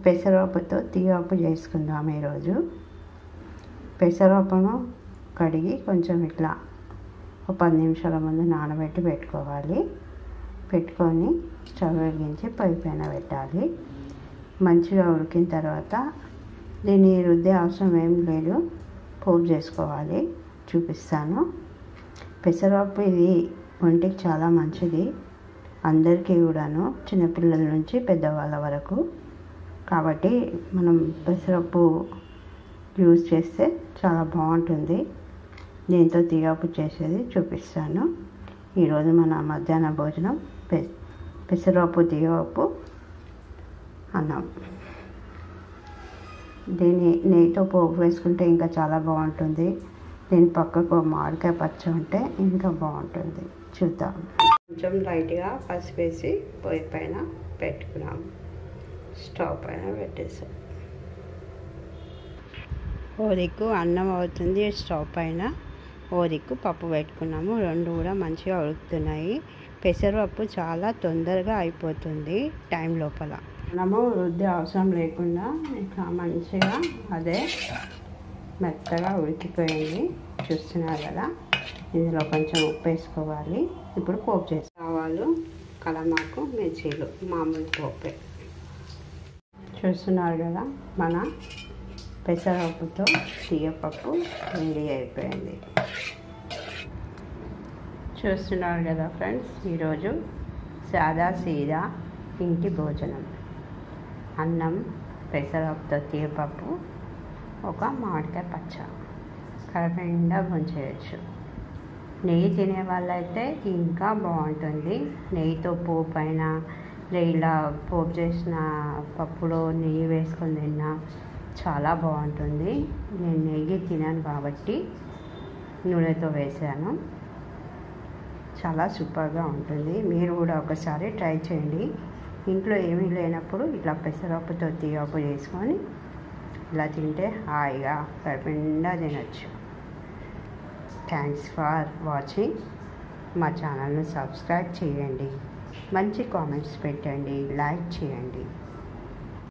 పెసరపప్పుతో తీయపప్పు చేసుకుందాం ఈరోజు. పెసరపప్పును కడిగి కొంచెం ఇట్లా ఒక 10 నిమిషాల ముందు నానబెట్టి పెట్టుకోవాలి. పెట్టుకొని స్టవ్ వెలిగించి పొయ్యి పైన పెట్టాలి. మంచిగా ఉడికిన తర్వాత దీన్ని రుద్దే అవసరం ఏం లేదు, పోపు చేసుకోవాలి. చూపిస్తాను. పెసరపప్పు ఇది ఒంటికి చాలా మంచిది, అందరికీ కూడాను, చిన్నపిల్లల నుంచి పెద్దవాళ్ళ వరకు. కాబట్టి మనం పెసరపప్పు యూజ్ చేస్తే చాలా బాగుంటుంది. దీంతో తీయపప్పు చేసేది చూపిస్తాను. ఈరోజు మన మధ్యాహ్న భోజనం పెసరపప్పు తీయపప్పు అన్నం. దీన్ని నెయ్యితో పోపు వేసుకుంటే ఇంకా చాలా బాగుంటుంది. దీని పక్కకు మామిడికాయ పచ్చ ఉంటే ఇంకా బాగుంటుంది. చూద్దాం. కొంచెం లైట్గా పసుపు వేసి పొయ్యి పైన పెట్టుకున్నాము. స్టవ్ పైన పెట్టేసాం. ఓ దిక్కు అన్నం అవుతుంది, స్టవ్ పైన ఓ దిక్కు పప్పు పెట్టుకున్నాము. రెండు కూడా మంచిగా ఉడుకుతున్నాయి. పెసరపప్పు చాలా తొందరగా అయిపోతుంది టైం లోపల. మనము రుద్దే అవసరం లేకుండా ఇట్లా మంచిగా అదే మెత్తగా ఉడికిపోయింది. చూస్తున్నారు కదా. ఇందులో కొంచెం ఉప్పు వేసుకోవాలి. ఇప్పుడు పోపు చేసి ఆవాలు, కలమాకు, మిర్చీలు, మామూలు పోపే. చూస్తున్నారు కదా, మన పెసరపప్పుతో తీయపప్పు రెడీ అయిపోయింది. చూస్తున్నారు కదా ఫ్రెండ్స్, ఈరోజు సాదా సీదా ఇంటి భోజనం. అన్నం, పెసరపప్పుతో తీయపప్పు, ఒక మామిడికాయ పచ్చ, కడుపు నిండా భోంచేయచ్చు. నెయ్యి తినే వాళ్ళైతే ఇంకా బాగుంటుంది. నెయ్యితో పోపు అయినా, ఇలా పోపు చేసిన పప్పులో నెయ్యి వేసుకొని తిన్నా చాలా బాగుంటుంది. నేను నెయ్యి తినాను కాబట్టి నూనెతో వేసాను. చాలా సూపర్గా ఉంటుంది. మీరు కూడా ఒకసారి ట్రై చేయండి. ఇంట్లో ఏమీ లేనప్పుడు ఇట్లా పెసరపప్పుతో తీయపప్పు చేసుకొని ఇలా తింటే హాయిగా కడుపు నిండా తినచ్చు. Thanks for watching. మా ఛానల్ను సబ్స్క్రైబ్ చేయండి, మంచి కామెంట్స్ పెట్టండి, లైక్ చేయండి.